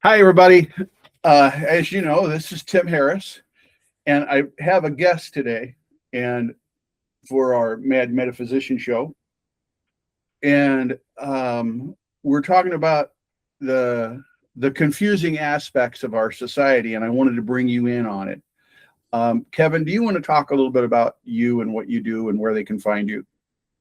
Hi, everybody. As you know, this is Tim Harris, and I have a guest today, and for our Mad Metaphysician show, and we're talking about the the confusing aspects of our society, and I wanted to bring you in on it. Kevin, do you want to talk a little bit about you and what you do and where they can find you?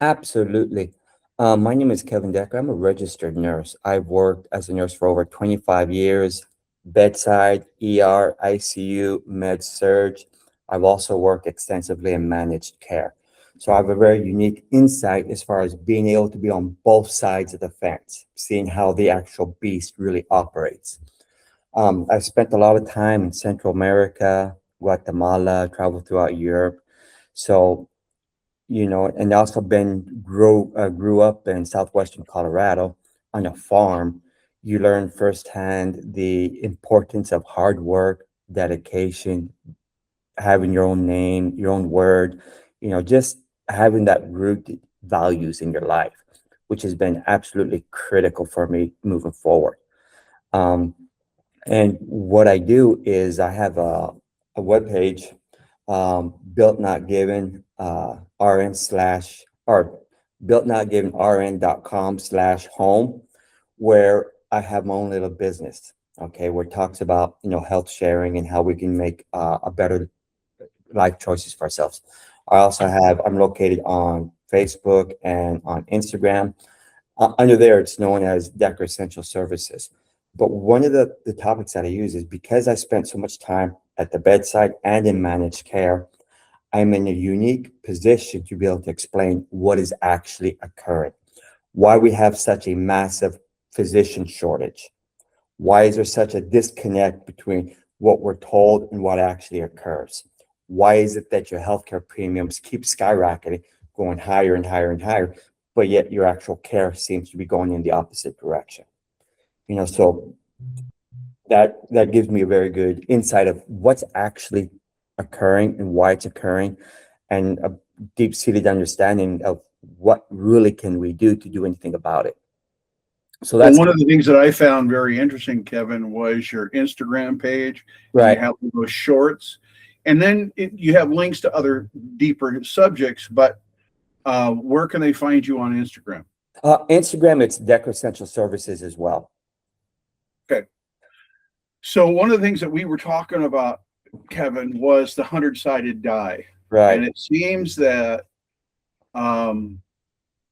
Absolutely. My name is Kevin Decker. I'm a registered nurse. I've worked as a nurse for over 25 years, bedside, ER, ICU, med surge. I've also worked extensively in managed care. So I have a very unique insight as far as being able to be on both sides of the fence, seeing how the actual beast really operates. I've spent a lot of time in Central America, Guatemala, traveled throughout Europe. So and also grew up in southwestern Colorado on a farm. You learn firsthand the importance of hard work, dedication, having your own name, your own word, just having that rooted values in your life, which has been absolutely critical for me moving forward. Um, and what I do is I have a webpage, built not given, RN slash or built not given rn.com/home, where I have my own little business. Okay, where it talks about health sharing and how we can make a better life choices for ourselves. I'm located on Facebook and on Instagram. Under there, it's known as Decker Essential Services. But one of the topics that I use is because I spent so much time at the bedside and in managed care, I'm in a unique position to be able to explain what is actually occurring, why we have such a massive physician shortage, why is there such a disconnect between what we're told and what actually occurs? Why is it that your healthcare premiums keep skyrocketing, going higher and higher and higher, but yet your actual care seems to be going in the opposite direction? So that gives me a very good insight of what's actually occurring and why it's occurring, and a deep-seated understanding of what really can we do anything about it. So Well, that's one of the things that I found very interesting, Kevin, was your Instagram page, and you right. have those shorts, and then you have links to other deeper subjects. But where can they find you on Instagram? Instagram, it's Decker Essential Services as well. Okay. So one of the things that we were talking about, Kevin, was the 100-sided die, and Right. it seems that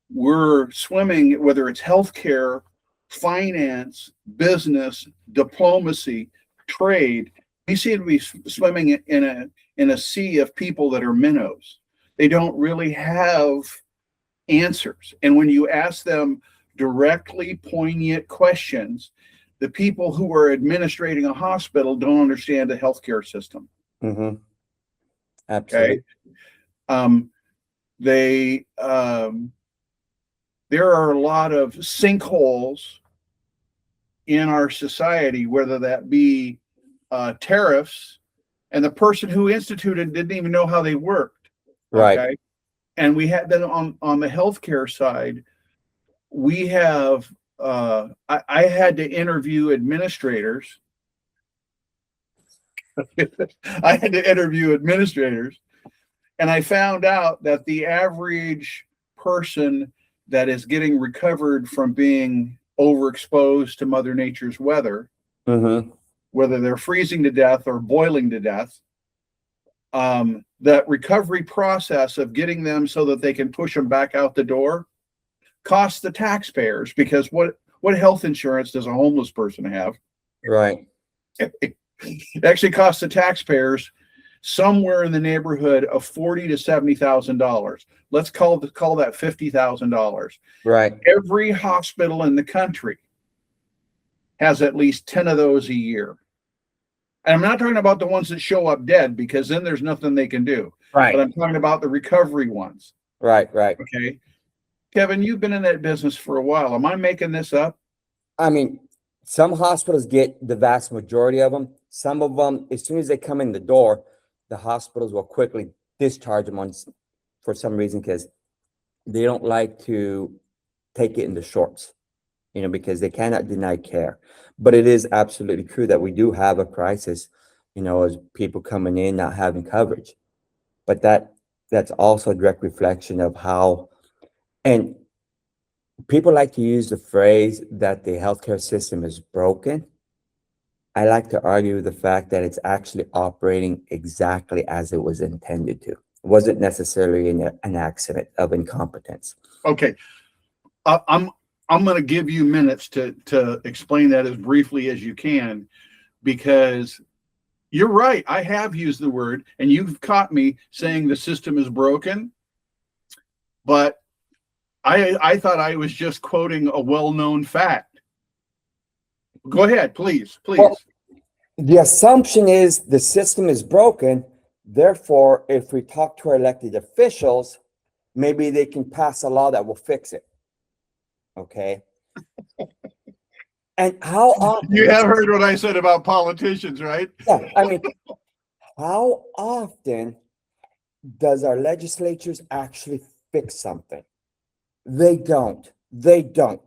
we're swimming, whether it's healthcare, finance, business, diplomacy, trade. We seem to be swimming in a sea of people that are minnows. They don't really have answers. And when you ask them directly poignant questions, the people who are administrating a hospital don't understand the healthcare system. Mm-hmm. Okay. Absolutely. They There are a lot of sinkholes in our society, whether that be tariffs, and the person who instituted didn't even know how they worked. Right. Okay. And we had then on the healthcare side, we have I had to interview administrators. I had to interview administrators, and I found out that the average person that is getting recovered from being overexposed to Mother Nature's weather, Mm-hmm. whether they're freezing to death or boiling to death, that recovery process of getting them so that they can push them back out the door costs the taxpayers, because what health insurance does a homeless person have? Right. It actually costs the taxpayers somewhere in the neighborhood of $40,000 to $70,000. Let's call that $50,000. Right. Every hospital in the country has at least 10 of those a year. And I'm not talking about the ones that show up dead, because then there's nothing they can do. But Right. I'm talking about the recovery ones. Right. Right. Okay. Kevin, you've been in that business for a while. Am I making this up? I mean, some hospitals get the vast majority of them. Some of them, as soon as they come in the door, the hospitals will quickly discharge them for some reason, because they don't like to take it in the shorts. because they cannot deny care. But it is absolutely true that we do have a crisis, as people coming in not having coverage. But that's also a direct reflection of how, and people like to use the phrase that the healthcare system is broken. I like to argue the fact that it's actually operating exactly as it was intended to. It wasn't necessarily an accident of incompetence. Okay. I'm going to give you minutes to explain that as briefly as you can, because you're right. I have used the word, and you've caught me saying the system is broken, but I thought I was just quoting a well-known fact. Go ahead, please. Well, the assumption is the system is broken. Therefore, if we talk to our elected officials, maybe they can pass a law that will fix it. Okay. And how often You have heard what I said about politicians, right? yeah, I mean, how often does our legislatures actually fix something? They don't. They don't.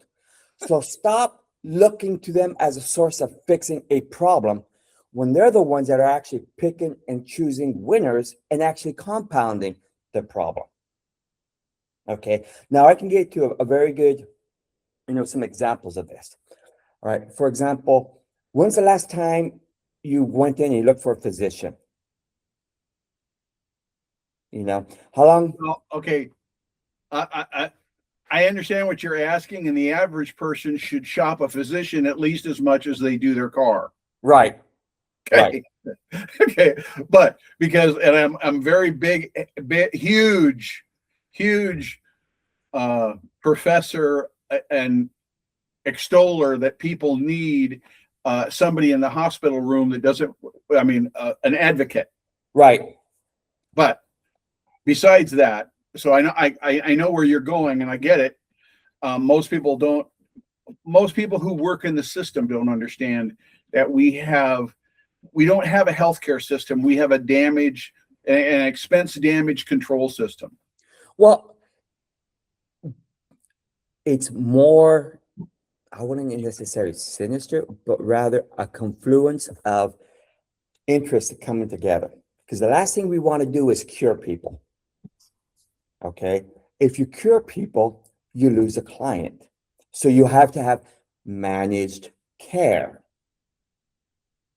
So stop looking to them as a source of fixing a problem when they're the ones that are actually picking and choosing winners and actually compounding the problem. Okay. Now I can get to a very good, some examples of this. All right. For example, when's the last time you went in and you looked for a physician? How long? Well, okay. I understand what you're asking, and the average person should shop a physician at least as much as they do their car. Right. Okay. Right. Okay. But because, and I'm very big, huge professor and extoller that people need somebody in the hospital room that doesn't, an advocate. Right. But besides that, so I know where you're going, and I get it. Most people who work in the system don't understand that we don't have a healthcare system. We have an expense damage control system. Well, it's more, I wouldn't necessarily sinister, but rather a confluence of interests coming together. Because the last thing we want to do is cure people. Okay. If you cure people, you lose a client. So you have to have managed care.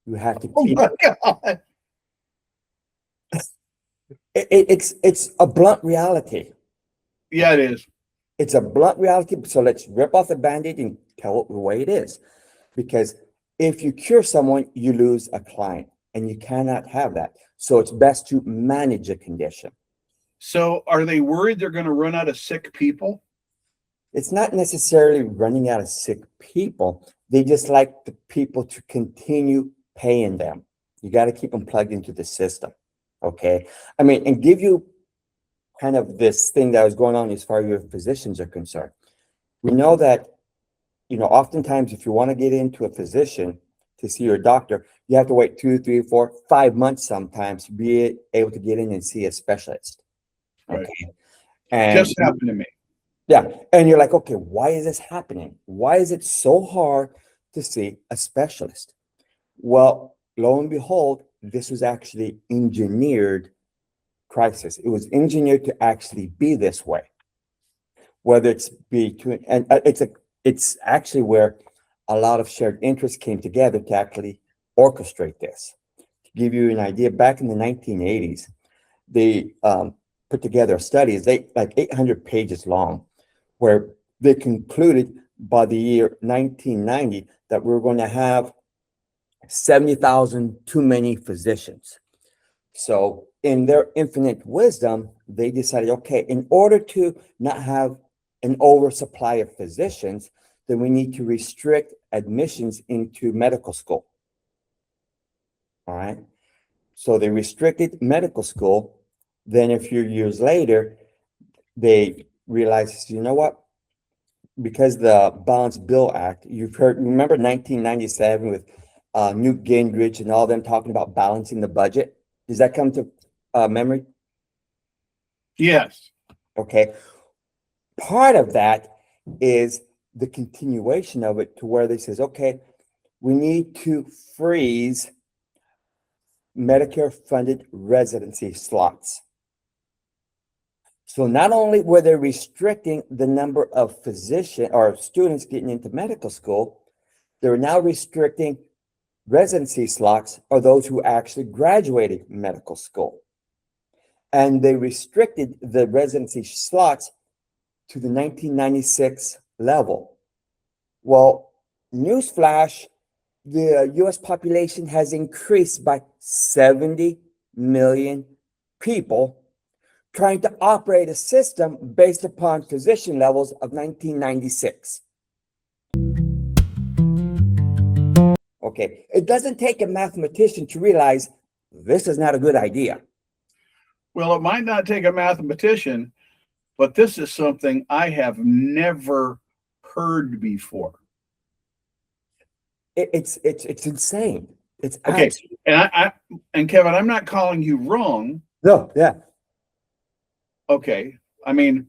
You have to keep. Oh my God. It's a blunt reality. Yeah, it is. It's a blunt reality. So let's rip off the Band-Aid and tell it the way it is. Because if you cure someone, you lose a client, and you cannot have that. So it's best to manage a condition. So are they worried they're going to run out of sick people? It's not necessarily running out of sick people. They just like the people to continue paying them. You got to keep them plugged into the system. Okay. And give you kind of this thing that was going on as far as your physicians are concerned. We know that, oftentimes if you want to get into a physician to see your doctor, you have to wait 2, 3, 4, 5 months sometimes to be able to get in and see a specialist. Okay. Right. And Just happened to me. yeah. And you're like, okay, why is this happening? Why is it so hard to see a specialist? Well, lo and behold, this was actually engineered crisis. It was engineered to actually be this way. Whether it's between, and it's actually where a lot of shared interests came together to actually orchestrate this. To give you an idea, back in the 1980s, they put together studies, like 800 pages long, where they concluded by the year 1990 that we were going to have 70,000 too many physicians. So in their infinite wisdom, they decided, okay, in order to not have an oversupply of physicians, then we need to restrict admissions into medical school. All right. So they restricted medical school. Then a few years later, they realized, you know what? Because the Balanced Bill Act, remember 1997 with Newt Gingrich and all them talking about balancing the budget? Does that come to memory? Yes. Okay. Part of that is the continuation of it to where they says, okay, we need to freeze Medicare funded residency slots. So not only were they restricting the number of physician or students getting into medical school, they're now restricting residency slots or those who actually graduated medical school. And they restricted the residency slots to the 1996 level. Well, newsflash, the US population has increased by 70 million people trying to operate a system based upon physician levels of 1996. Okay, it doesn't take a mathematician to realize this is not a good idea. Well, it might not take a mathematician, but this is something I have never heard before. It's insane. It's okay. And Kevin, I'm not calling you wrong. No, yeah. Okay. I mean,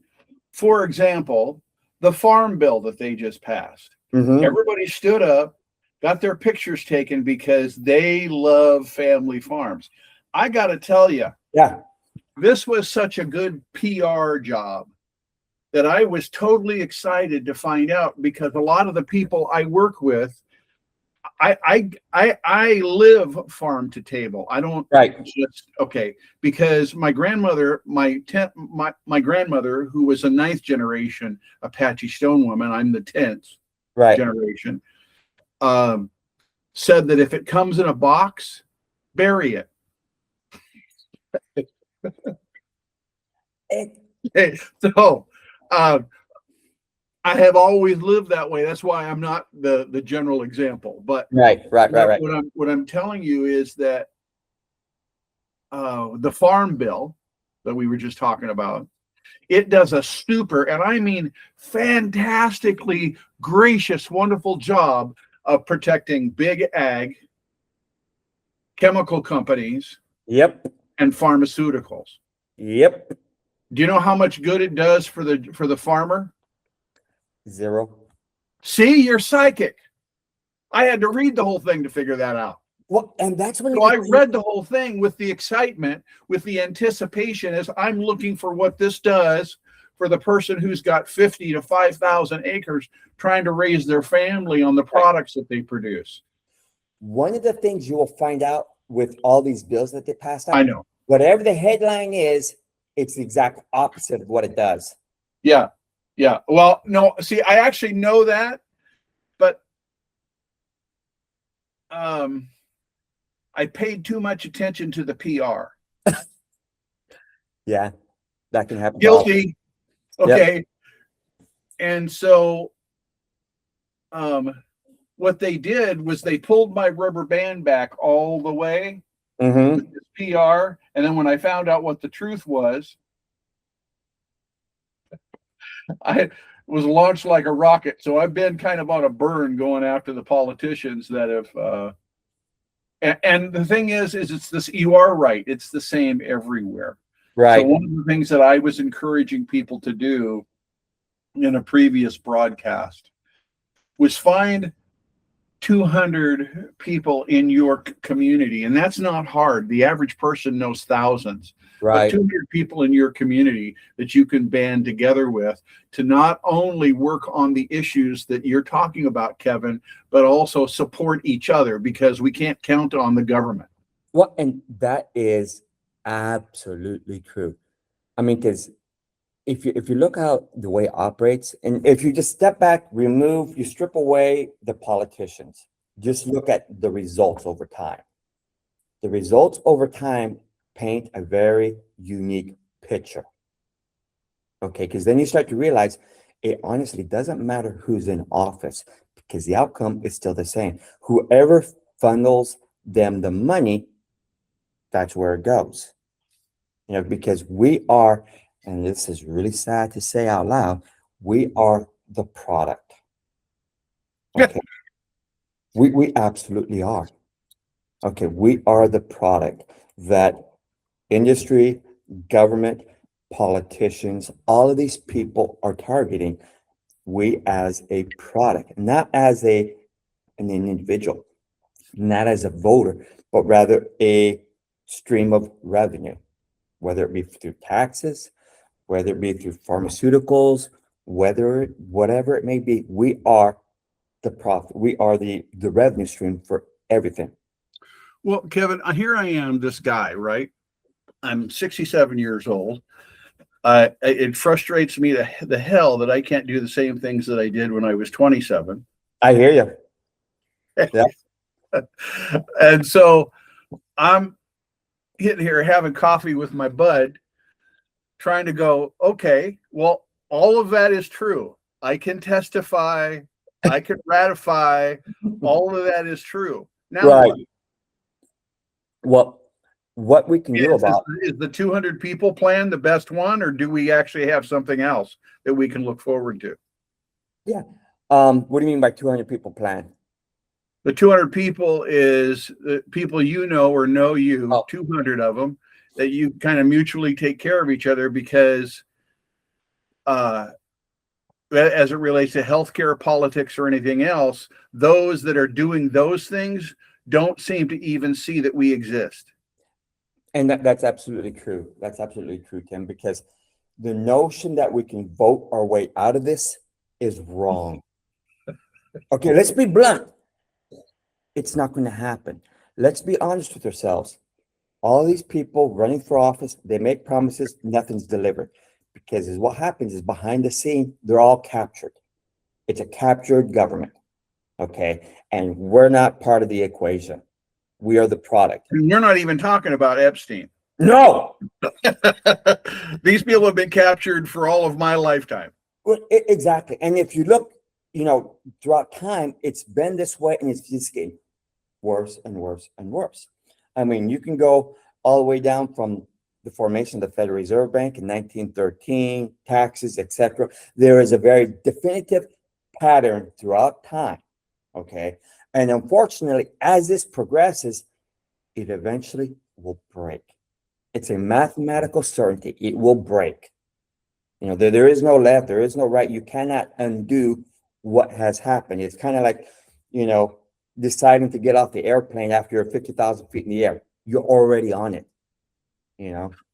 for example, the farm bill that they just passed. Mm-hmm. Everybody stood up, got their pictures taken because they love family farms. I got to tell you, yeah, this was such a good PR job that I was totally excited to find out, because a lot of the people I work with, I live farm to table. I don't just because my grandmother, my grandmother, who was a 9th generation Apache Stone woman, I'm the 10th generation, said that if it comes in a box, bury it. So I have always lived that way. That's why I'm not the general example. But right. What I'm telling you is that the farm bill that we were just talking about, it does a super, and I mean fantastically gracious, wonderful job of protecting big ag, chemical companies, and pharmaceuticals. Do you know how much good it does for the farmer? 0. See, you're psychic. I had to read the whole thing to figure that out. Well, and that's when I read the whole thing with the excitement, with the anticipation, as I'm looking for what this does for the person who's got 50 to 5,000 acres trying to raise their family on the products that they produce. One of the things you will find out with all these bills that they passed out, I know, whatever the headline is, it's the exact opposite of what it does. Yeah. Well, no, see, I actually know that, but I paid too much attention to the PR. Yeah, that can happen. Guilty. Okay. And so what they did was they pulled my rubber band back all the way with this PR. And then when I found out what the truth was, I was launched like a rocket. So I've been kind of on a burn going after the politicians that have and the thing is it's this, you are right, it's the same everywhere. So one of the things that I was encouraging people to do in a previous broadcast was find 200 people in your community, and that's not hard. The average person knows thousands, but 200 people in your community that you can band together with to not only work on the issues that you're talking about, Kevin, but also support each other, because we can't count on the government. Well, and that is absolutely true. I mean, because if you look how the way it operates, and if you just step back, you strip away the politicians, just look at the results over time. The results over time paint a very unique picture. Okay, because then you start to realize it honestly doesn't matter who's in office, because the outcome is still the same. Whoever funnels them the money, that's where it goes. Because we are, and this is really sad to say out loud, we are the product. Okay. We absolutely are. Okay, we are the product that industry, government, politicians, all of these people are targeting. We as a product, not as an individual, not as a voter, but rather a stream of revenue, whether it be through taxes, whether it be through pharmaceuticals, whatever it may be. We are the profit. We are the revenue stream for everything. Well, Kevin, here I am, this guy, right? I'm 67 years old. It frustrates me to the hell that I can't do the same things that I did when I was 27. I hear you. Yeah. And so I'm hitting here having coffee with my bud, trying to go, okay, well, all of that is true. I can testify, I can ratify, all of that is true. Now Right. what? Well, what we can do about Is the 200 people plan the best one, or do we actually have something else that we can look forward to? Yeah. What do you mean by 200 people plan? The 200 people is the people you know or know you, Oh. 200 of them, that you kind of mutually take care of each other because as it relates to healthcare, politics, or anything else, those that are doing those things don't seem to even see that we exist. And that's absolutely true. That's absolutely true, Tim, because the notion that we can vote our way out of this is wrong. Okay, let's be blunt. It's not going to happen. Let's be honest with ourselves. All these people running for office, they make promises, nothing's delivered. Because what happens is behind the scene, they're all captured. It's a captured government. Okay. And we're not part of the equation. We are the product. And we're not even talking about Epstein. No. These people have been captured for all of my lifetime. Well, exactly. And if you look, throughout time, it's been this way, and it's just getting worse and worse and worse. I mean, you can go all the way down from the formation of the Federal Reserve Bank in 1913, taxes, etc. There is a very definitive pattern throughout time. Okay. And unfortunately, as this progresses, it eventually will break. It's a mathematical certainty. It will break. There is no left, there is no right. You cannot undo what has happened. It's kind of like, deciding to get off the airplane after you're 50,000 feet in the air. You're already on it.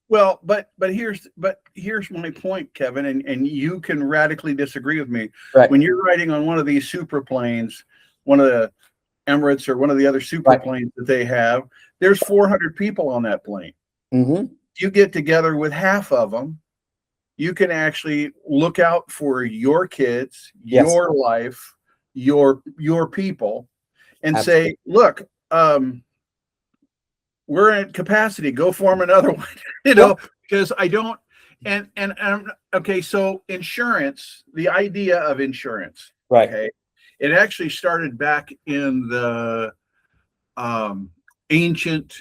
Well, but here's my point, Kevin, and you can radically disagree with me. Right. When you're riding on one of these super planes, one of the Emirates or one of the other super planes that they have, there's 400 people on that plane. Mm-hmm. You get together with half of them, you can actually look out for your kids, your life, your people, and say, look, we're at capacity, go form another one, because I don't, and okay, so insurance, the idea of insurance, right? Okay, it actually started back in the ancient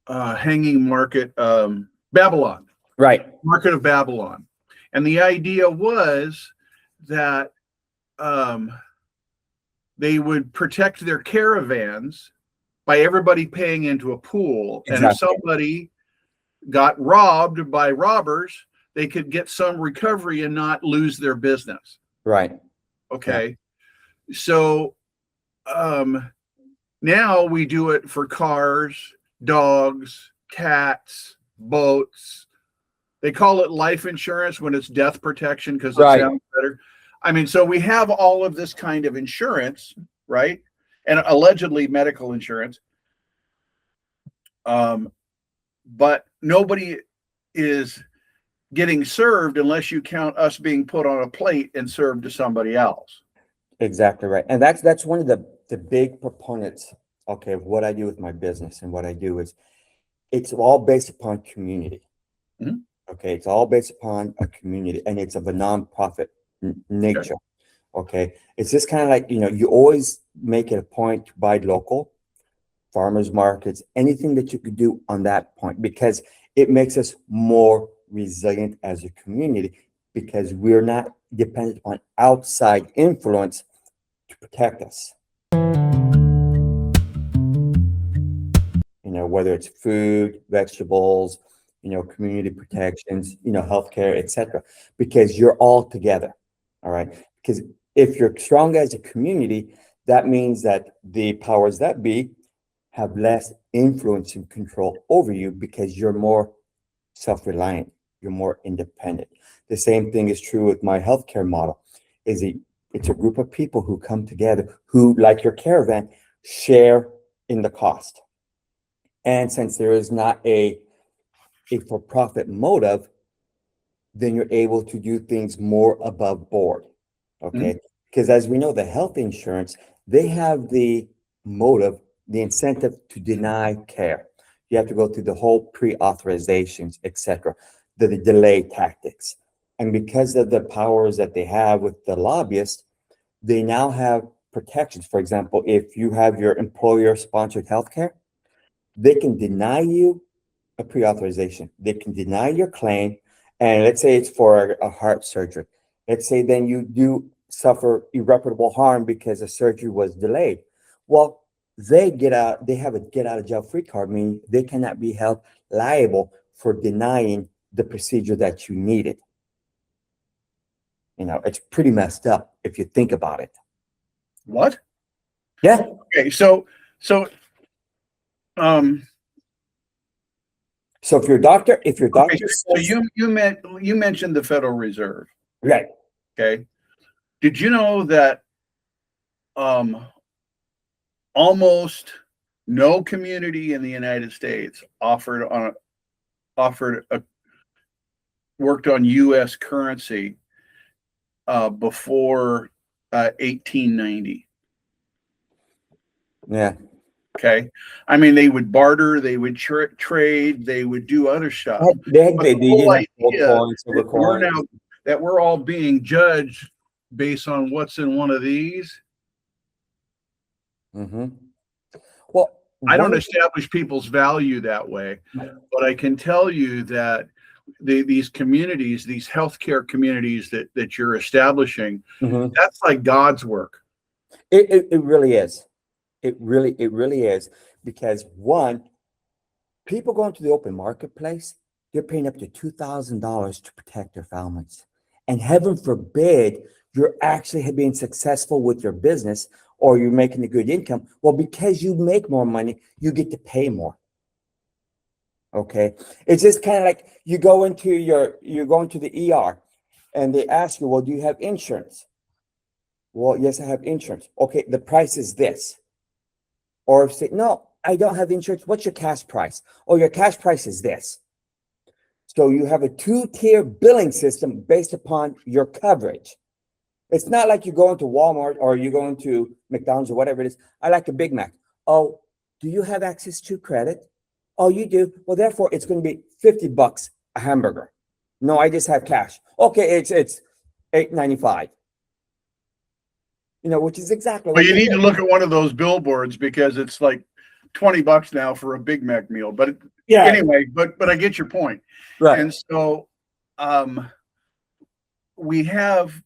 hanging market, Babylon, right? Market of Babylon, and the idea was that they would protect their caravans by everybody paying into a pool. Exactly. And if somebody got robbed by robbers, they could get some recovery and not lose their business. Right. Okay. Yeah. So now we do it for cars, dogs, cats, boats. They call it life insurance when it's death protection because it sounds better. I mean, so we have all of this kind of insurance, right? And allegedly medical insurance. But nobody is getting served unless you count us being put on a plate and served to somebody else. Exactly right. And that's one of the big proponents, okay, of what I do with my business. And what I do is it's all based upon community. Mm-hmm. Okay, it's all based upon a community, and it's of a nonprofit nature. Okay, it's just kind of like, you always make it a point to buy local, farmers markets, anything that you could do on that point, because it makes us more resilient as a community, because we're not dependent on outside influence to protect us. Whether it's food, vegetables, community protections, healthcare, etc. Because you're all together. All right. Because if you're strong as a community, that means that the powers that be have less influence and control over you because you're more self-reliant, you're more independent. The same thing is true with my healthcare model. It's a group of people who come together who, like your caravan, share in the cost. And since there is not a for-profit motive, then you're able to do things more above board. Okay. Because as we know, the health insurance, they have the motive, the incentive to deny care. You have to go through the whole pre-authorizations, etc., the delay tactics. And because of the powers that they have with the lobbyists, they now have protections. For example, if you have your employer-sponsored healthcare, they can deny you a pre-authorization. They can deny your claim, and let's say it's for a heart surgery. Let's say then you do suffer irreparable harm because the surgery was delayed. Well, they have a get out of jail free card, meaning they cannot be held liable for denying the procedure that you needed. It's pretty messed up if you think about it. What? Yeah. Okay, so So if your doctor okay, so says, you mentioned the Federal Reserve. right. Okay. Did you know that almost no community in the United States worked on U.S. currency before 1890? Yeah. Okay. I mean, they would barter, they would trade, they would do other stuff. They But the did whole have gold idea coins, silver that we're all being judged based on what's in one of these. Mm-hmm. Well, I don't establish people's value that way, but I can tell you that these communities, these healthcare communities that you're establishing, that's like God's work. It really is. It really is, because one, people going to the open marketplace, they're paying up to $2,000 to protect their families. And heaven forbid you're actually being successful with your business or you're making a good income. Well, because you make more money, you get to pay more. Okay. It's just kind of like you go into the ER and they ask you, well, do you have insurance? Well, yes, I have insurance. Okay, the price is this. Or say, no, I don't have insurance. What's your cash price? Oh, your cash price is this. So you have a two-tier billing system based upon your coverage. It's not like you go into Walmart or you go into McDonald's or whatever it is. I like a Big Mac. Oh, do you have access to credit? Oh, you do? Well, therefore, it's going to be $50 a hamburger. No, I just have cash. Okay, it's $8.95. Which is exactly But what you they need to do. look at one of those billboards because it's like $20 now for a Big Mac meal. But Yeah. anyway, but I get your point. Right. And so we have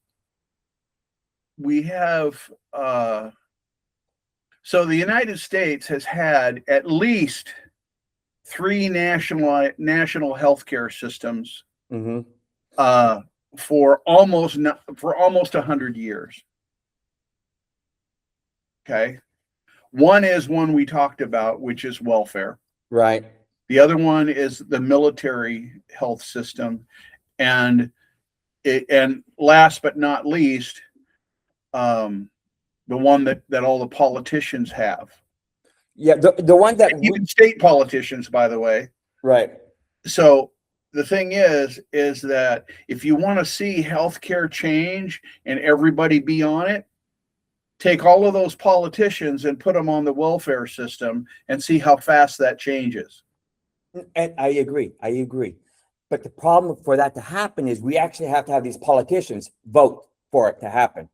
so the United States has had at least 3 national healthcare systems for almost 100 years. Okay. One is one we talked about, which is welfare. Right. The other one is the military health system. And last but not least, the one that all the politicians have. Yeah, the one that even state politicians, by the way. Right. So the thing is that if you want to see healthcare change and everybody be on it, take all of those politicians and put them on the welfare system and see how fast that changes. And I agree. But the problem for that to happen is we actually have to have these politicians vote for it to happen.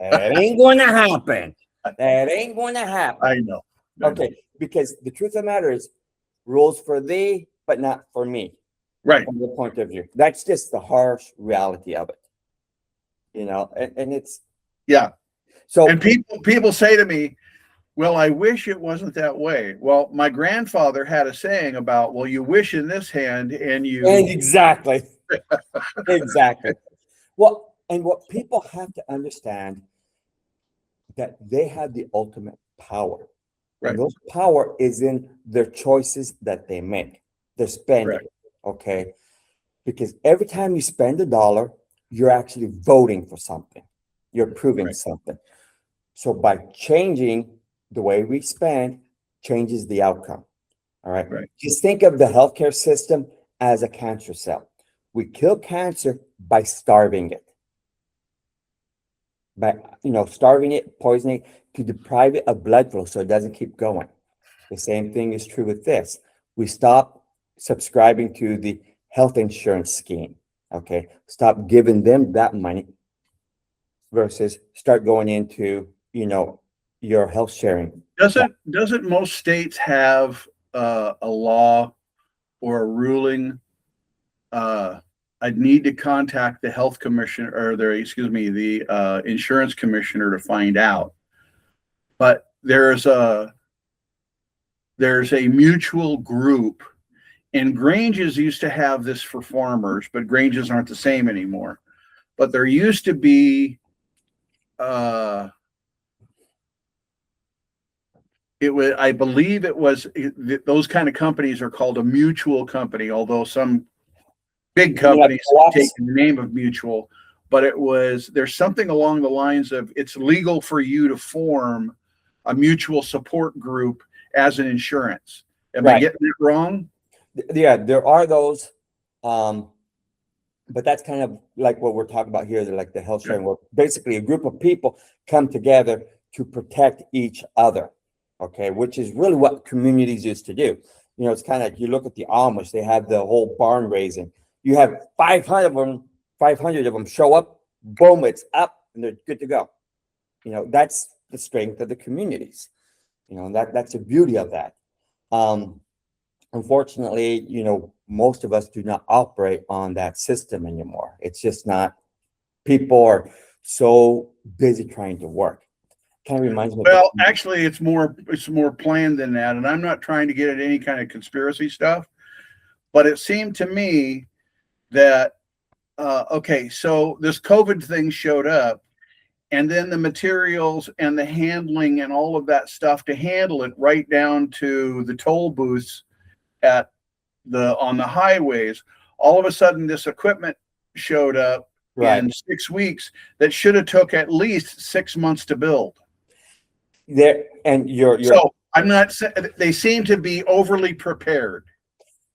That ain't going to happen. I know. Okay, because the truth of the matter is rules for thee, but not for me. Right. From your point of view. That's just the harsh reality of it. And it's... Yeah. So, and people say to me, Well, I wish it wasn't that way. Well, my grandfather had a saying about, well, you wish in this hand and you. And exactly, exactly. Well, and what people have to understand that they have the ultimate power. And Right, those power is in their choices that they make, their spending. correct, Okay. Because every time you spend a dollar, you're actually voting for something, you're approving right, something. So by changing the way we spend, changes the outcome. All right. right. Just think of the healthcare system as a cancer cell. We kill cancer by starving it, by starving it, poisoning it, to deprive it of blood flow so it doesn't keep going. The same thing is true with this. We stop subscribing to the health insurance scheme. Okay. Stop giving them that money versus start going into, your health sharing. Doesn't most states have a law or a ruling? I'd need to contact the health commissioner or the insurance commissioner to find out. But there's a mutual group, and Granges used to have this for farmers, but Granges aren't the same anymore. But there used to be uh, I believe those kind of companies are called a mutual company, although some big You mean like companies take co-ops? the name of mutual. But there's something along the lines of it's legal for you to form a mutual support group as an insurance. Am I Right. getting it wrong? Yeah, there are those. Um, but that's kind of like what we're talking about here. They're like the health sharing, where basically a group of people come together to protect each other. Okay, which is really what communities used to do. It's kind of like you look at the Amish, they have the whole barn raising. You have 500 of them show up, boom, it's up, and they're good to go. That's the strength of the communities. That's the beauty of that. Um, Unfortunately, most of us do not operate on that system anymore. It's just not, people are so busy trying to work. Kind of reminds me of Well, actually, it's more planned than that, and I'm not trying to get at any kind of conspiracy stuff, but it seemed to me that okay, so this COVID thing showed up, and then the materials and the handling and all of that stuff to handle it, right down to the toll booths at on the highways. All of a sudden, this equipment showed up right in 6 weeks that should have took at least 6 months to build. there. And you're So I'm not saying they seem to be overly prepared.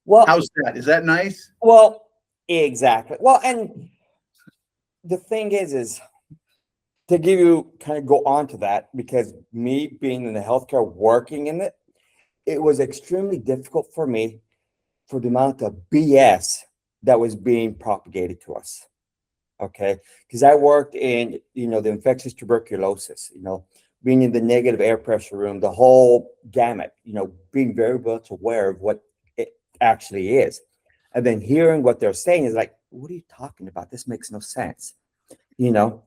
well, How's that? Is that nice? well, exactly. Well, and the thing is to give you kind of go on to that, because me being in the healthcare, working in it, it was extremely difficult for me for the amount of BS that was being propagated to us. Okay. Because I worked in, the infectious tuberculosis, being in the negative air pressure room, the whole gamut, being very much aware of what it actually is. And then hearing what they're saying is like, what are you talking about? This makes no sense. You know,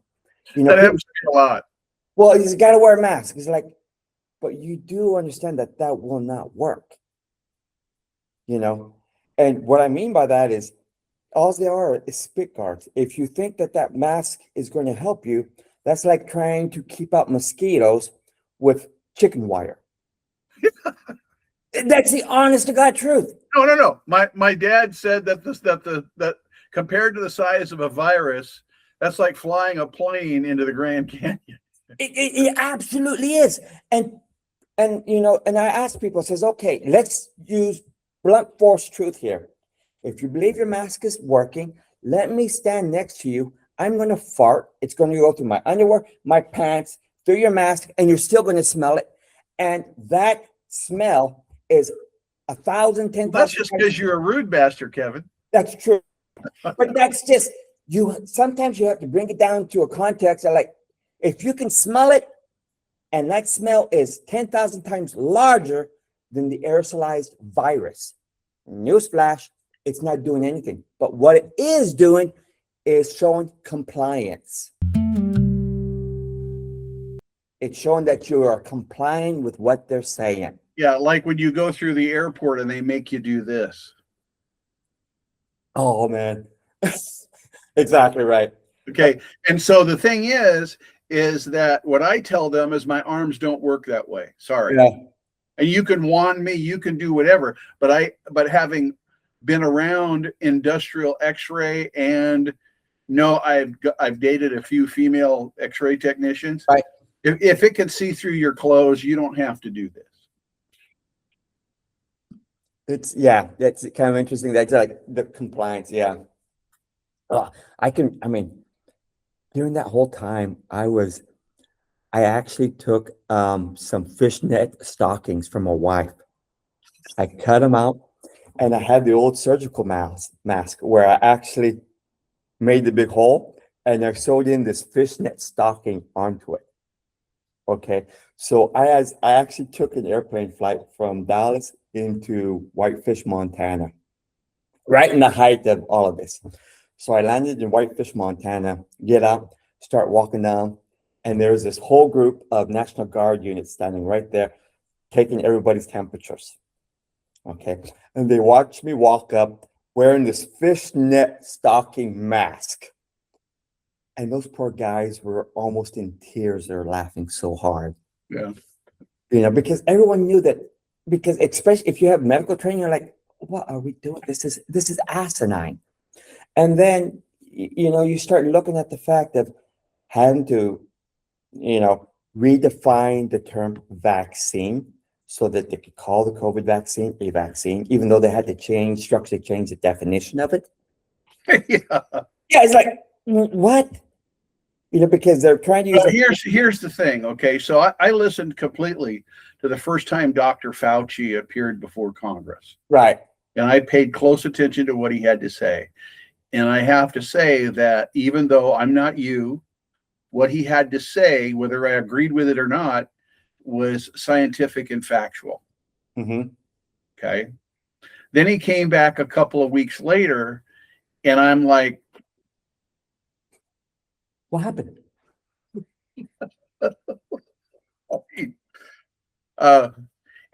That people, happens to me a lot. well, you got to wear a mask. It's like, but you do understand that that will not work, you know? And what I mean by that is all they are is spit guards. If you think that that mask is going to help you, that's like trying to keep out mosquitoes with chicken wire. That's the honest to God truth. No. My dad said that compared to the size of a virus, that's like flying a plane into the Grand Canyon. It absolutely is. And I ask people, says, okay, let's use blunt force truth here. If you believe your mask is working, let me stand next to you. I'm going to fart. It's going to go through my underwear, my pants, through your mask, and you're still going to smell it. And that smell is 1,000, 10,000. That's just because you're a rude bastard, Kevin. That's true. But that's just, sometimes you have to bring it down to a context of like, if you can smell it, and that smell is 10,000 times larger than the aerosolized virus. Newsflash, it's not doing anything. But what it is doing is showing compliance. It's showing that you are complying with what they're saying. Yeah, like when you go through the airport and they make you do this. Oh man. Exactly right. Okay. And so the thing is that what I tell them is my arms don't work that way. Sorry. Yeah. And you can wand me, you can do whatever. But having been around industrial X-ray and no, I've dated a few female X-ray technicians. Right. If it can see through your clothes, you don't have to do this. It's yeah, that's kind of interesting. That's like the compliance. Yeah. I mean, during that whole time, I actually took some fishnet stockings from my wife. I cut them out and I had the old surgical mask where I actually made the big hole and I sewed in this fishnet stocking onto it. Okay. So I actually took an airplane flight from Dallas into Whitefish, Montana, right in the height of all of this. So I landed in Whitefish, Montana, get out, start walking down, and there's this whole group of National Guard units standing right there, taking everybody's temperatures. Okay. And they watched me walk up wearing this fishnet stocking mask. And those poor guys were almost in tears. They were laughing so hard. Yeah. Because everyone knew that, because especially if you have medical training, you're like, what are we doing? This is asinine. And then, you start looking at the fact of having to, redefine the term vaccine so that they could call the COVID vaccine a vaccine, even though they had to structurally change the definition of it. Yeah. Yeah, it's like, what? Because they're trying to use Well, here's the thing. Okay, so I listened completely to the first time Dr. Fauci appeared before Congress, right. and I paid close attention to what he had to say. And I have to say that even though I'm not you, what he had to say, whether I agreed with it or not, was scientific and factual. Mm-hmm. Okay. Then he came back a couple of weeks later, and I'm like, What happened?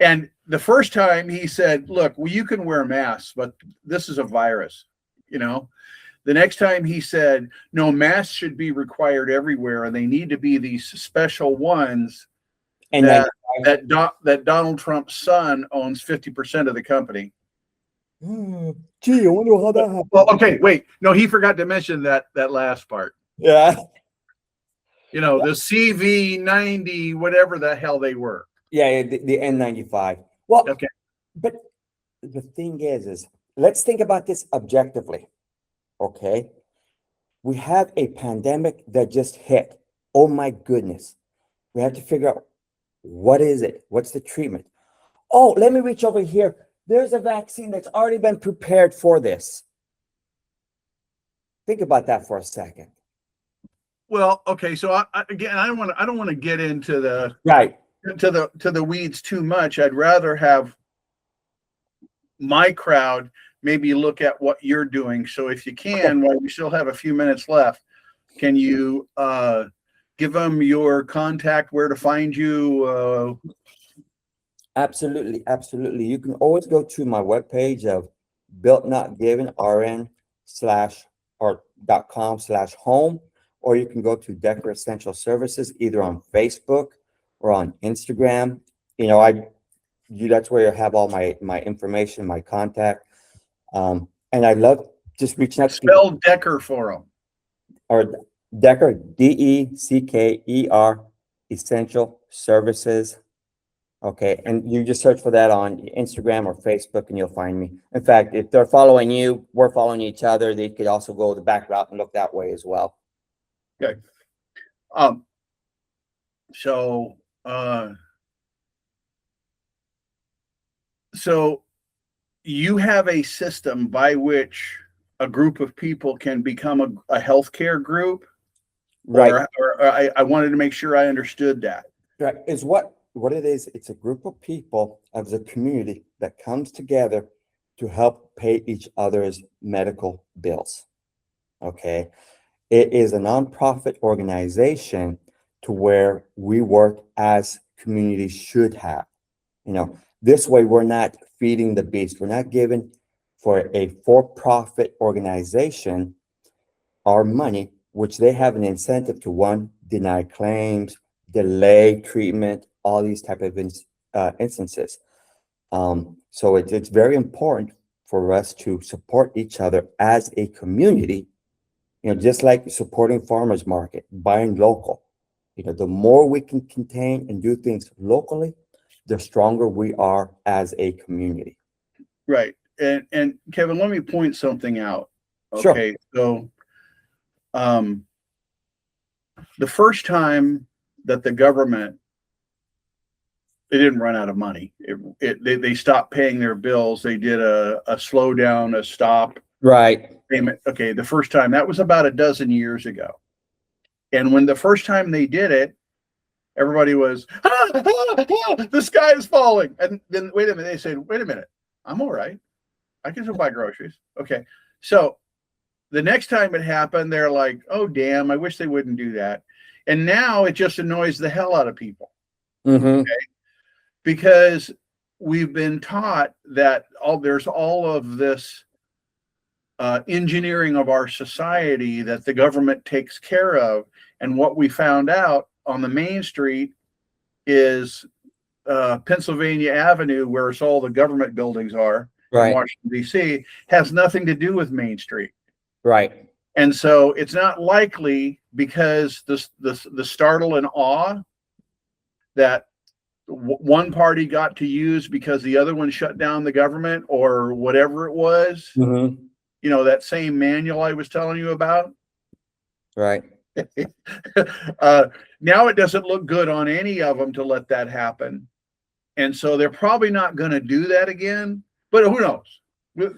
And the first time he said, look, well, you can wear masks, but this is a virus, The next time he said, no, masks should be required everywhere, and they need to be these special ones And that Donald Trump's son owns 50% of the company. Gee, I wonder how that happened. Well, okay, wait. No, he forgot to mention that last part. Yeah. The CV90, whatever the hell they were. Yeah, the N95. Well, Okay. But the thing is let's think about this objectively. Okay. We have a pandemic that just hit. Oh my goodness. We have to figure out, what is it? What's the treatment? Oh, let me reach over here. There's a vaccine that's already been prepared for this. Think about that for a second. Well, okay. So I don't want to get into the Right. to the weeds too much. I'd rather have my crowd maybe look at what you're doing. So if you can, while we still have a few minutes left, can you give them your contact, where to find you? Absolutely. You can always go to my webpage of builtnotgiven.com/home, or you can go to Decker Essential Services either on Facebook or on Instagram. That's where you have all my information, my contact. And I love just reaching out to people. Spell Decker for them. Or Decker, DECKER, Essential Services. Okay, and you just search for that on Instagram or Facebook and you'll find me. In fact, if they're following you, we're following each other. They could also go the back route and look that way as well. Okay. So you have a system by which a group of people can become a healthcare group, right? Or I wanted to make sure I understood that. Right. Is what it is. It's a group of people as a community that comes together to help pay each other's medical bills. Okay. It is a nonprofit organization to where we work as communities should have. This way we're not feeding the beast. We're not giving for a for-profit organization our money, which they have an incentive to, one, deny claims, delay treatment, all these type of instances. So it's very important for us to support each other as a community, just like supporting farmers market, buying local. The more we can contain and do things locally, the stronger we are as a community. Right. And Kevin, let me point something out. Sure. Okay. So the first time that the government, they didn't run out of money. They stopped paying their bills. They did a slowdown, a stop Right. payment. Okay. The first time, that was about a dozen years ago. And when the first time they did it, everybody was, the sky is falling. And then, wait a minute, they said, wait a minute, I'm all right. I can still buy groceries. Okay. So the next time it happened, they're like, oh, damn, I wish they wouldn't do that. And now it just annoys the hell out of people. Mm-hmm. Okay? Because we've been taught that there's all of this engineering of our society that the government takes care of. And what we found out on the main street is Pennsylvania Avenue, where it's all the government buildings are, Right. in Washington, D.C., has nothing to do with Main Street. Right. And so it's not likely, because the startle and awe that one party got to use because the other one shut down the government or whatever it was, Mm-hmm. That same manual I was telling you about. Right. Now it doesn't look good on any of them to let that happen. And so they're probably not going to do that again, but who knows? But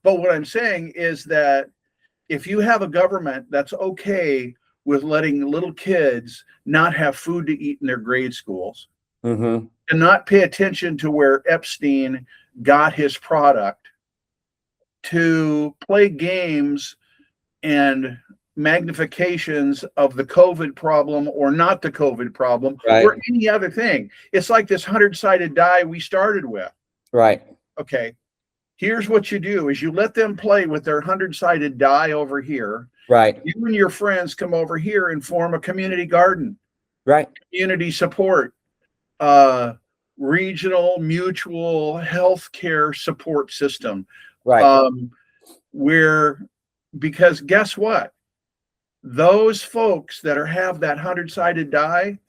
what I'm saying is that if you have a government that's okay with letting little kids not have food to eat in their grade schools, Mm-hmm. and not pay attention to where Epstein got his product, to play games and magnifications of the COVID problem or not the COVID problem, Right. or any other thing. It's like this 100-sided die we started with. Right. Okay. Here's what you do is you let them play with their 100-sided die over here. Right. You and your friends come over here and form a community garden. Right. Community support, regional mutual health care support system. Right. Because guess what? Those folks that have that 100-sided die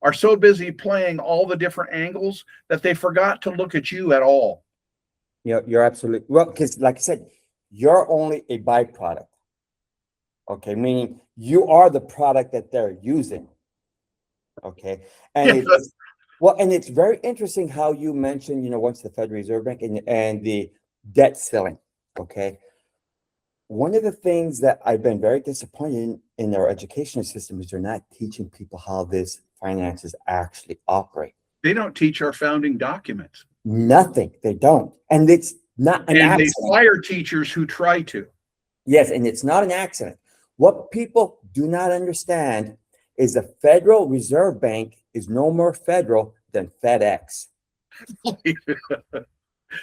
are so busy playing all the different angles that they forgot to look at you at all. You're absolutely well, because like I said, you're only a byproduct. Okay, meaning you are the product that they're using. Okay, and Yes. and it's very interesting how you mentioned, once the Federal Reserve Bank and the debt ceiling. Okay, one of the things that I've been very disappointed in our education system is they're not teaching people how this finances actually operate. They don't teach our founding documents. Nothing. They don't. And it's not an And accident. they fire teachers who try to. Yes, and it's not an accident. What people do not understand is the Federal Reserve Bank is no more federal than FedEx.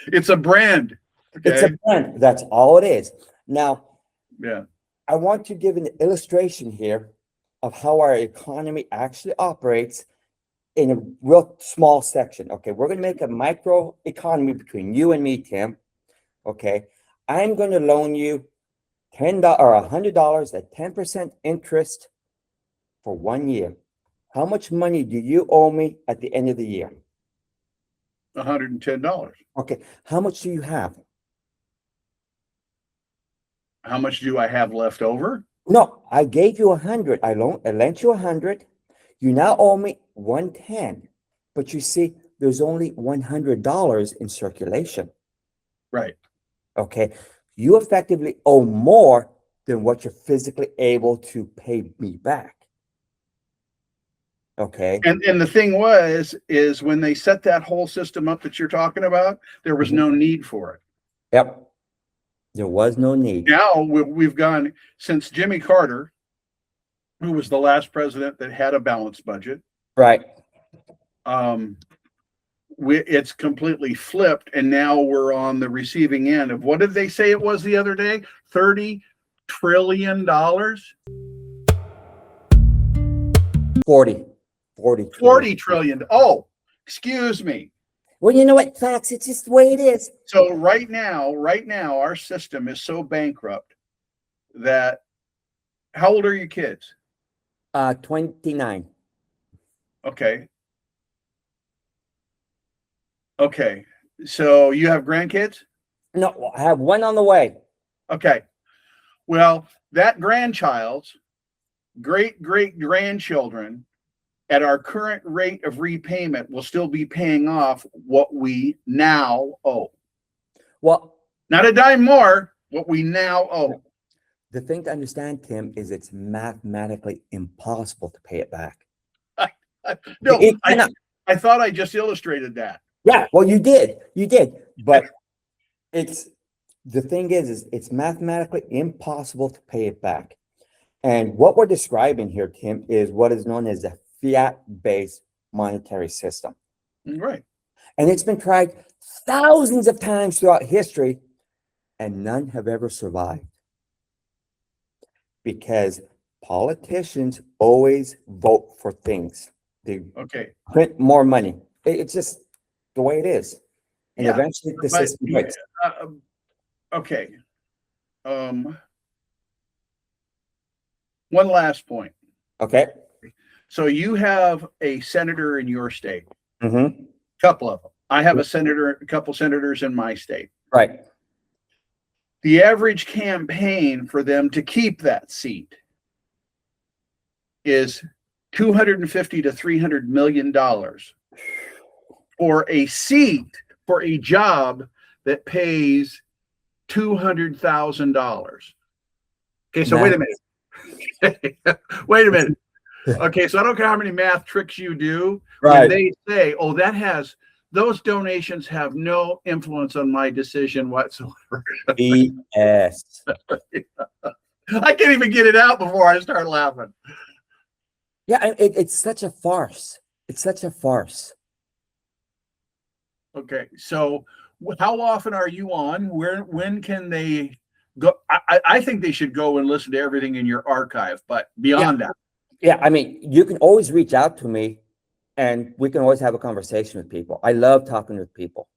It's a brand. Okay? It's a brand. That's all it is. Now, Yeah. I want to give an illustration here of how our economy actually operates in a real small section. Okay, we're going to make a micro economy between you and me, Tim. Okay, I'm going to loan you $10 or $100 at 10% interest for 1 year. How much money do you owe me at the end of the year? $110. Okay, how much do you have? How much do I have left over? No, I gave you 100. I lent you 100. You now owe me 110. But you see, there's only $100 in circulation. Right. Okay, you effectively owe more than what you're physically able to pay me back. Okay. And the thing is when they set that whole system up that you're talking about, there was no need for it. Yep. There was no need. Now we've gone, since Jimmy Carter, who was the last president that had a balanced budget. Right. It's completely flipped, and now we're on the receiving end of, what did they say it was the other day? $30 trillion? 40 40 trillion. Oh, excuse me. Well, you know what, Fox? It's just the way it is. So right now, our system is so bankrupt that, how old are your kids? 29. Okay. Okay. So you have grandkids? No, I have one on the way. Okay. Well, that grandchild's great grandchildren at our current rate of repayment will still be paying off what we now owe. Well, not a dime more, what we now owe. The thing to understand, Tim, is it's mathematically impossible to pay it back. No, I thought I just illustrated that. Yeah, well, you did, but the thing is it's mathematically impossible to pay it back. And what we're describing here, Tim, is what is known as a fiat-based monetary system. Right. And it's been tried thousands of times throughout history, and none have ever survived. Because politicians always vote for things. They print more money. It's just the way it is. And eventually the system breaks. Okay. One last point. Okay. So you have a senator in your state. Mm-hmm. Couple of them. I have a couple senators in my state. Right. The average campaign for them to keep that seat is $250 to $300 million for a seat, for a job that pays $200,000. Okay, so wait a minute. Wait a minute. Okay, so I don't care how many math tricks you do. Right. When they say, oh, those donations have no influence on my decision whatsoever. BS. I can't even get it out before I start laughing. Yeah, it's such a farce. It's such a farce. Okay, so how often are you on? When can they go? I think they should go and listen to everything in your archive, but beyond that. Yeah, I mean, you can always reach out to me and we can always have a conversation with people. I love talking with people,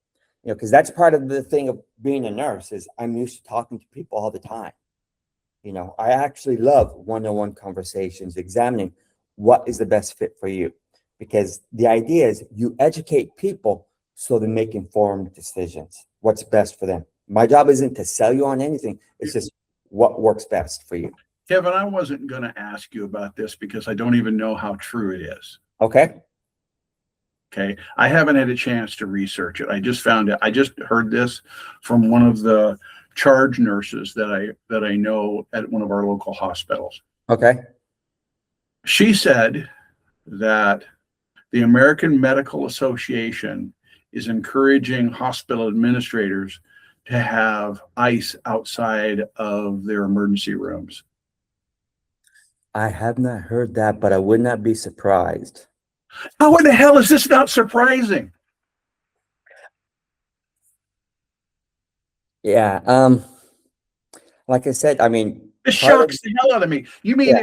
because that's part of the thing of being a nurse is I'm used to talking to people all the time. I actually love one-on-one conversations, examining what is the best fit for you, because the idea is you educate people so they make informed decisions. What's best for them. My job isn't to sell you on anything. It's just what works best for you. Kevin, I wasn't going to ask you about this because I don't even know how true it is. Okay. Okay. I haven't had a chance to research it. I just found it. I just heard this from one of the charge nurses that I know at one of our local hospitals. Okay. She said that the American Medical Association is encouraging hospital administrators to have ice outside of their emergency rooms. I have not heard that, but I would not be surprised. How in the hell is this not surprising? Yeah. Like I said, I mean, it shocks the hell out of me. You mean,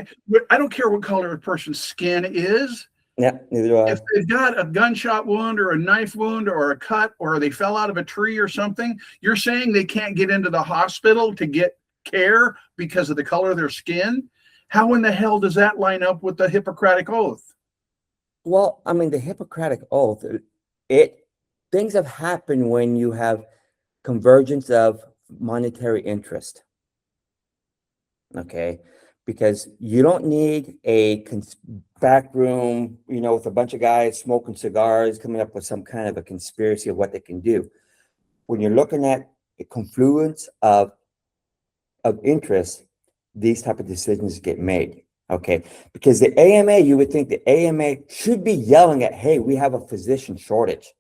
I don't care what color a person's skin is. Yeah, neither do I. If they've got a gunshot wound or a knife wound or a cut or they fell out of a tree or something, you're saying they can't get into the hospital to get care because of the color of their skin? How in the hell does that line up with the Hippocratic Oath? Well, I mean, the Hippocratic Oath, things have happened when you have convergence of monetary interest. Okay, because you don't need a back room, with a bunch of guys smoking cigars, coming up with some kind of a conspiracy of what they can do. When you're looking at a confluence of interest, these type of decisions get made. Okay, because the AMA, you would think the AMA should be yelling at, hey, we have a physician shortage.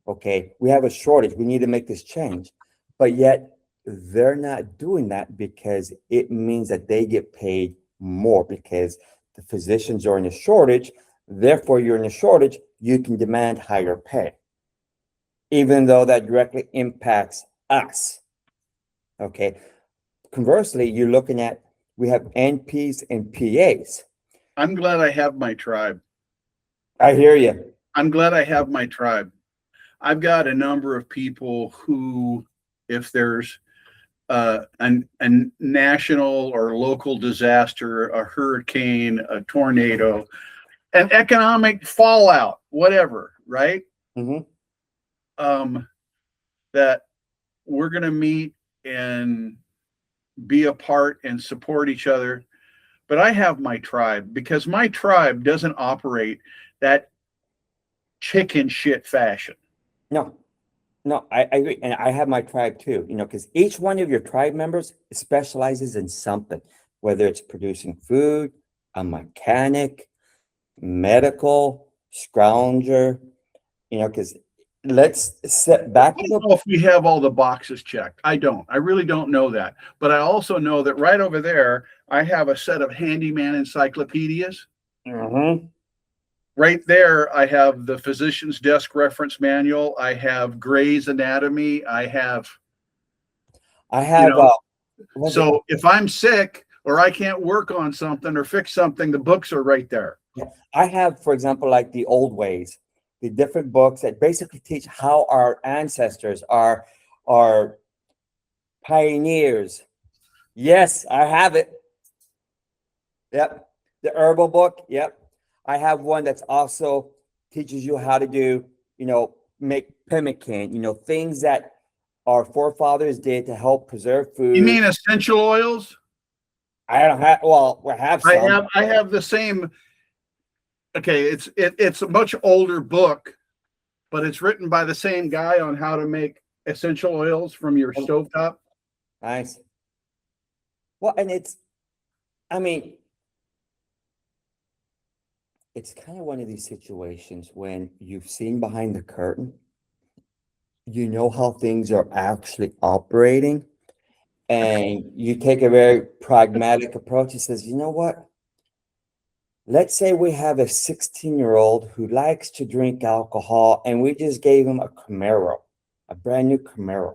Okay, we have a shortage. We need to make this change. But yet they're not doing that because it means that they get paid more because the physicians are in a shortage. Therefore, you're in a shortage, you can demand higher pay, even though that directly impacts us. Okay. Conversely, you're looking at, we have NPs and PAs. I'm glad I have my tribe. I hear you. I'm glad I have my tribe. I've got a number of people who, if there's a national or local disaster, a hurricane, a tornado, an economic fallout, whatever, right? Mhm. That we're going to meet and be apart and support each other. But I have my tribe because my tribe doesn't operate that chicken shit fashion. No, no, I agree. And I have my tribe too, because each one of your tribe members specializes in something, whether it's producing food, a mechanic, medical, scrounger, because let's set I back to don't know if we have all the boxes checked. I don't. I really don't know that. But I also know that right over there, I have a set of handyman encyclopedias. Mhm. Right there, I have the physician's desk reference manual. I have Gray's Anatomy. I have, I you have, know, was it? so if I'm sick or I can't work on something or fix something, the books are right there. I have, for example, like the old ways, the different books that basically teach how our ancestors, our pioneers. Yes, I have it. Yep. The herbal book. Yep. I have one that's also teaches you how to do, make pemmican, things that our forefathers did to help preserve You food. mean essential oils? I don't have, well, we have I some. have I have the same. Okay, it's a much older book, but it's written by the same guy on how to make essential oils from your stovetop. Nice. Well, and I mean, it's kind of one of these situations when you've seen behind the curtain, you know how things are actually operating, and you take a very pragmatic approach. It says, you know what? Let's say we have a 16-year-old who likes to drink alcohol, and we just gave him a Camaro, a brand new Camaro.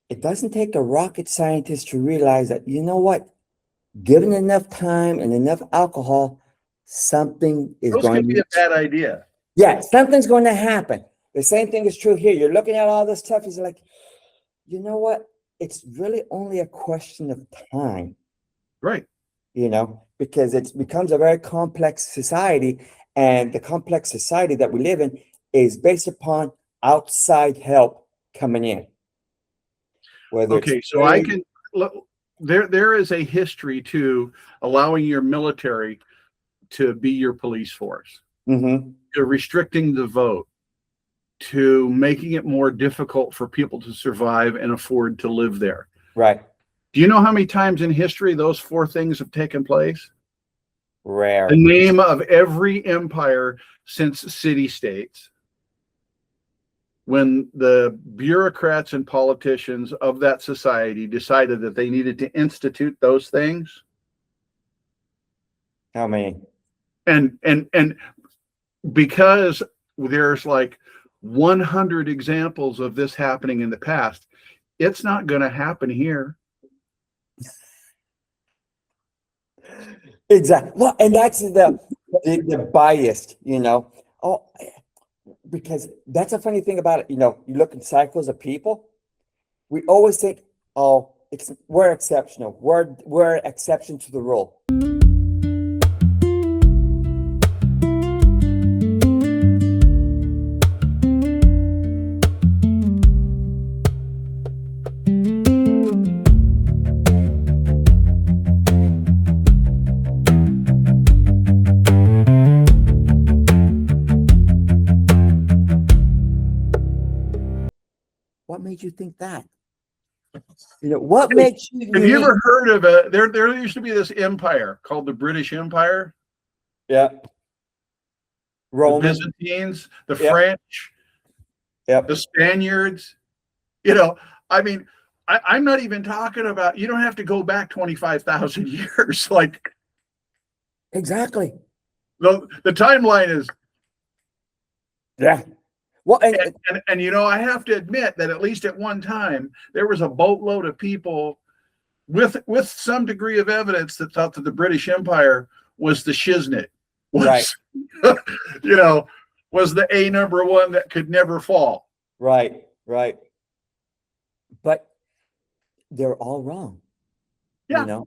It doesn't take a rocket scientist to realize that, you know what? Given enough time and enough alcohol, something is Those going could be to, a bad idea. yeah, something's going to happen. The same thing is true here. You're looking at all this stuff. It's like, you know what? It's really only a question of time, Right. because it becomes a very complex society. And the complex society that we live in is based upon outside help coming in, whether it's Okay, so I trade. can there is a history to allowing your military to be your police force, Mhm. to restricting the vote, to making it more difficult for people to survive and afford to live there. Right. Do you know how many times in history those four things have taken place? The Rare. name of every empire since city states. When the bureaucrats and politicians of that society decided that they needed to institute those things, How many? and because there's like 100 examples of this happening in the past, it's not going to happen here. Exactly. Well, and that's the bias, Oh, because that's a funny thing about it. You look in cycles of people. We always think, oh, we're exceptional. We're exception to the rule. What made you think that? What makes you Have you unique? ever heard of there used to be this empire called the British Empire, Yeah. the Roman. Byzantines, the Yep. French, Yep. the Spaniards? I mean, I'm not even talking about, you don't have to go back 25,000 years. Like Exactly. The timeline is, Yeah. Well, and you know, I have to admit that at least at one time there was a boatload of people with some degree of evidence that thought that the British Empire was the shiznit, right, was you know, was the A number one that could never fall. right, right. But they're all wrong. You Yeah, know,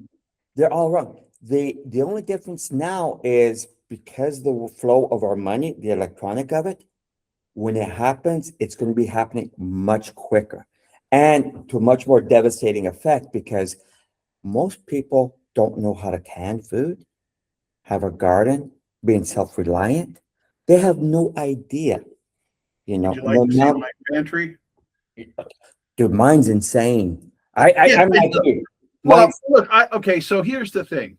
they're all wrong. The only difference now is because the flow of our money, the electronic of it, when it happens, it's going to be happening much quicker and to a much more devastating effect because most people don't know how to can food, have a garden, being self-reliant. They have no idea, would you like no, to see no, my pantry? dude, mine's insane. Yeah, I'm not kidding. well, Mine's look, okay, so here's the thing,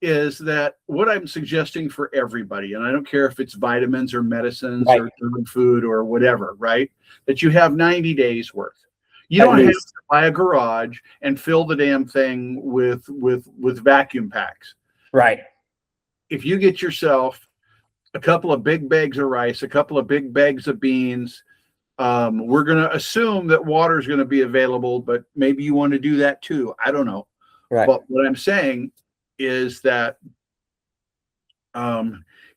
is that what I'm suggesting for everybody, and I don't care if it's vitamins or medicines right, or food or whatever, right? That you have 90 days worth. You at don't have to least, buy a garage and fill the damn thing with vacuum packs. right, If you get yourself a couple of big bags of rice, a couple of big bags of beans, we're going to assume that water is going to be available, but maybe you want to do that too. I don't know. right, But what I'm saying is that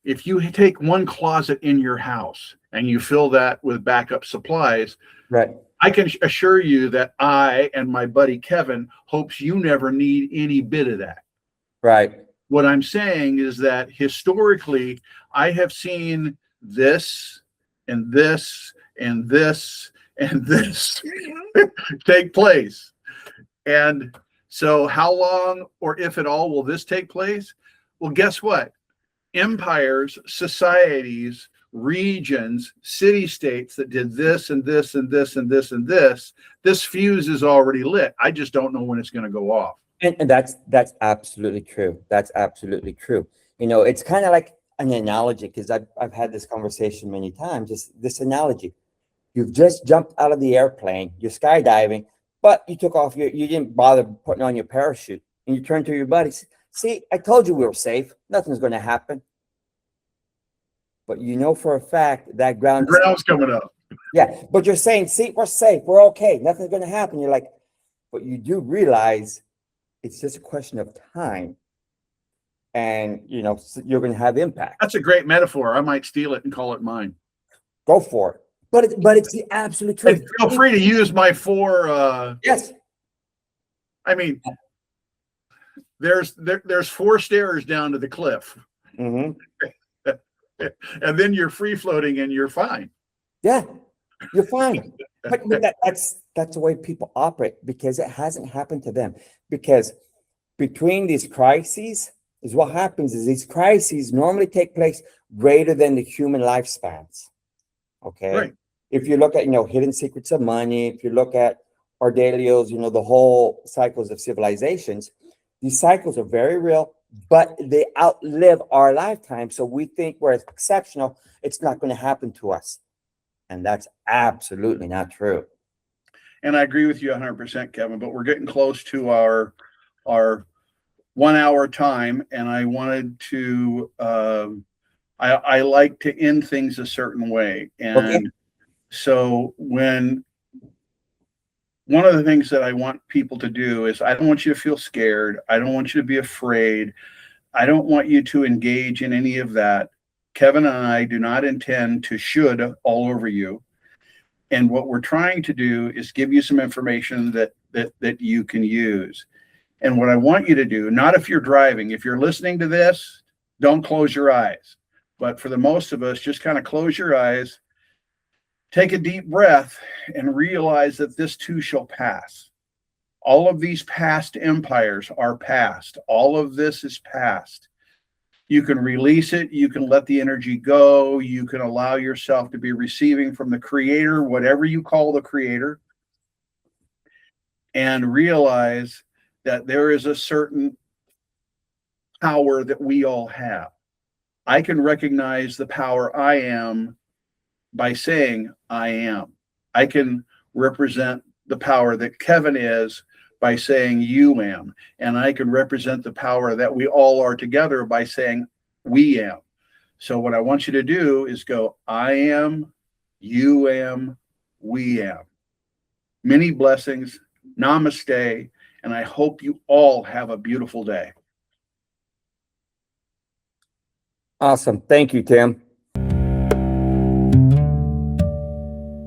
if you take one closet in your house and you fill that with backup supplies, right, I can assure you that I and my buddy Kevin hopes you never need any bit of that. right, What I'm saying is that historically, I have seen this and this and this and this take place. And so, how long or if at all will this take place? Well, guess what? Empires, societies, regions, city states that did this and this and this and this and this fuse is already lit. I just don't know when it's going to go off. and that's absolutely true. That's absolutely true. It's kind of like an analogy because I've had this conversation many times. Just this analogy: you've just jumped out of the airplane, you're skydiving, but you took off you didn't bother putting on your parachute, and you turn to your buddies. See, I told you we were safe. Nothing's going to happen. But you know for a fact that The ground is, ground's coming up. yeah. But you're saying, see, we're safe, we're okay, nothing's going to happen. You're like, but you do realize it's just a question of time, and you're going to have impact. That's a great metaphor. I might steal it and call it mine. Go for it. But it's the absolute truth. And feel free to use my four. Yes. I mean, there's four stairs down to the cliff, Mm-hmm. and then you're free floating and you're fine. Yeah, you're fine. But that's the way people operate because it hasn't happened to them. Because between these crises is what happens is these crises normally take place greater than the human lifespans. Okay. Right. If you look at, hidden secrets of money, if you look at Ardelios, the whole cycles of civilizations, these cycles are very real, but they outlive our lifetime. So we think we're exceptional. It's not going to happen to us. And that's absolutely not true. And I agree with you 100%, Kevin, but we're getting close to our 1 hour time. And I wanted to, I like to end things a certain way. And Okay. so one of the things that I want people to do is I don't want you to feel scared. I don't want you to be afraid. I don't want you to engage in any of that. Kevin and I do not intend to should all over you. And what we're trying to do is give you some information that you can use. And what I want you to do, not if you're driving, if you're listening to this, don't close your eyes. But for the most of us, just kind of close your eyes, take a deep breath, and realize that this too shall pass. All of these past empires are past. All of this is past. You can release it. You can let the energy go. You can allow yourself to be receiving from the creator, whatever you call the creator, and realize that there is a certain power that we all have. I can recognize the power I am by saying I am. I can represent the power that Kevin is by saying you am. And I can represent the power that we all are together by saying we am. So what I want you to do is go, I am, you am, we am. Many blessings. Namaste. And I hope you all have a beautiful day. Awesome. Thank you, Tim.